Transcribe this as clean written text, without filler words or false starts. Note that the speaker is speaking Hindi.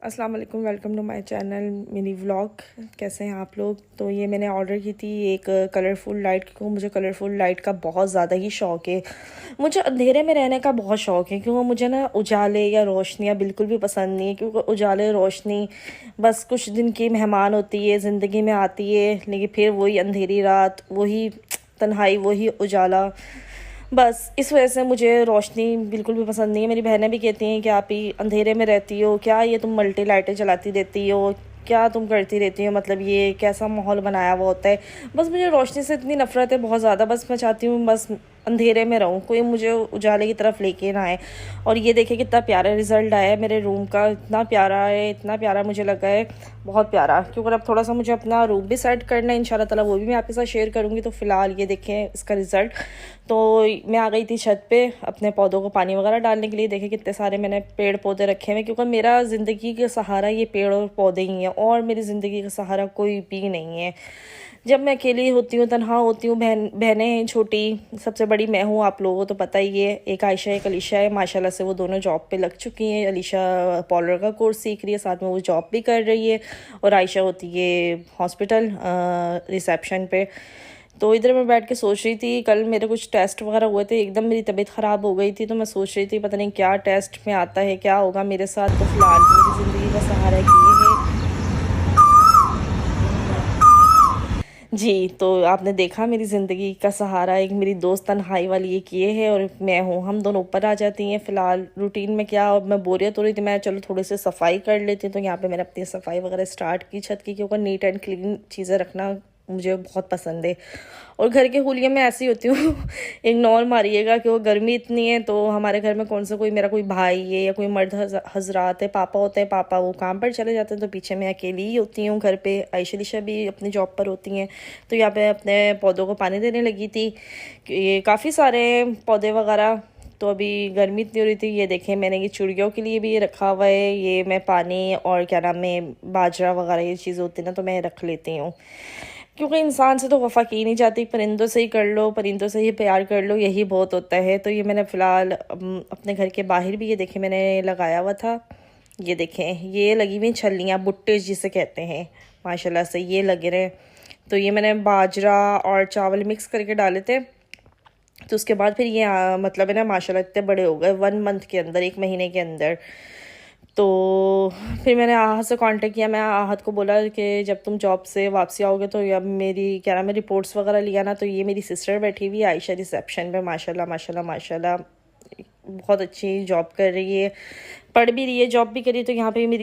अस्सलाम वालेकुम, welcome to my channel mini vlog. कैसे हैं आप लोग? तो ये मैंने ऑर्डर की थी एक कलरफुल लाइट, क्योंकि मुझे कलरफुल लाइट का बहुत ज़्यादा ही शौक़ है। मुझे अंधेरे में रहने का बहुत शौक़ है, क्योंकि मुझे ना उजाले या रोशनियाँ बिल्कुल भी पसंद नहीं है। क्योंकि उजाले रोशनी बस कुछ दिन की मेहमान होती है, ज़िंदगी में आती है, लेकिन फिर वही अंधेरी रात, वही तन्हाई, वही उजाला। बस इस वजह से मुझे रोशनी बिल्कुल भी पसंद नहीं है। मेरी बहनें भी कहती हैं कि आप ही अंधेरे में रहती हो, क्या ये तुम मल्टी लाइटें चलाती रहती हो, क्या तुम करती रहती हो, मतलब ये कैसा माहौल बनाया हुआ होता है। बस मुझे रोशनी से इतनी नफ़रत है बहुत ज़्यादा। बस मैं चाहती हूँ बस अंधेरे में रहूँ, कोई मुझे उजाले की तरफ लेके ना आए। और ये देखिए कितना प्यारा रिज़ल्ट आया है मेरे रूम का, इतना प्यारा है, इतना प्यारा मुझे लगा है, बहुत प्यारा। क्योंकि अब थोड़ा सा मुझे अपना रूम भी सेट करना है इंशाल्लाह ताला, वो भी मैं आपके साथ शेयर करूँगी। तो फ़िलहाल ये देखें इसका रिज़ल्ट। तो मैं आ गई थी छत पे अपने पौधों को पानी वगैरह डालने के लिए। देखे कितने सारे मैंने पेड़ पौधे रखे हुए, क्योंकि मेरा ज़िंदगी का सहारा ये पेड़ और पौधे ही हैं, और मेरी ज़िंदगी का सहारा कोई भी नहीं है। जब मैं अकेली होती हूँ, तन्हा होती हूँ, बहनें हैं छोटी, सबसे बड़ी मैं हूँ, आप लोगों को तो पता ही है। एक आयशा एक अलीशा है, माशाल्लाह से वो दोनों जॉब पे लग चुकी हैं। अलीशा पार्लर का कोर्स सीख रही है, साथ में वो जॉब भी कर रही है, और आयशा होती है हॉस्पिटल रिसेप्शन पे। तो इधर मैं बैठ के सोच रही थी, कल मेरे कुछ टेस्ट वगैरह हुए थे, एकदम मेरी तबीयत ख़राब हो गई थी। तो मैं सोच रही थी पता नहीं क्या टेस्ट में आता है, क्या होगा मेरे साथ। तो फिलहाल मेरी ज़िंदगी का सहारा ये है जी। तो आपने देखा मेरी ज़िंदगी का सहारा एक मेरी दोस्त तन्हाई वाली एक ये है, और मैं हूँ, हम दोनों ऊपर आ जाती हैं। फ़िलहाल रूटीन में क्या, अब मैं बोरियत हो रही थी, मैं चलो थोड़ी सी सफाई कर लेती हूँ। तो यहाँ पे मैंने अपनी सफाई वगैरह स्टार्ट की छत की, क्योंकि नीट एंड क्लीन चीज़ें रखना मुझे बहुत पसंद है। और घर के हुलिये में ऐसी होती हूँ इग्नोर मारिएगा, कि वो गर्मी इतनी है। तो हमारे घर में कौन सा कोई मेरा कोई भाई है या कोई मर्द हजरात है, पापा होते हैं, पापा वो काम पर चले जाते हैं, तो पीछे मैं अकेली ही होती हूँ घर पे। आयशा लिशा भी अपनी जॉब पर होती हैं। तो यहाँ पे अपने पौधों को पानी देने लगी थी, ये काफ़ी सारे पौधे वगैरह। तो अभी गर्मी इतनी हो रही थी, ये देखें मैंने ये चिड़ियों के लिए भी ये रखा हुआ है। ये मैं पानी और क्या नाम है बाजरा वगैरह ये चीज़ होती है ना, तो मैं रख लेती हूँ। क्योंकि इंसान से तो वफ़ा की नहीं जाती, परिंदों से ही कर लो, परिंदों से ही प्यार कर लो, यही बहुत होता है। तो ये मैंने फ़िलहाल अपने घर के बाहर भी ये देखें मैंने लगाया हुआ था। ये देखें ये लगी हुई छल्लियाँ, बुट्टे जिसे कहते हैं, माशाल्लाह से ये लगे रहे। तो ये मैंने बाजरा और चावल मिक्स करके डाले थे। तो उसके बाद फिर ये मतलब है ना, माशाल्लाह इतने बड़े हो गए 1 मंथ के अंदर, 1 महीने के अंदर। तो फिर मैंने आहत से कांटेक्ट किया। मैं आहत को बोला कि जब तुम जॉब से वापसी आओगे तो अब मेरी क्या नाम है रिपोर्ट्स वगैरह लिया ना। तो ये मेरी सिस्टर बैठी हुई है आयशा रिसेप्शन पे, माशाल्लाह माशाल्लाह माशाल्लाह बहुत अच्छी जॉब कर रही है, पढ़ भी रही है, जॉब भी करी है। तो यहाँ पे मेरी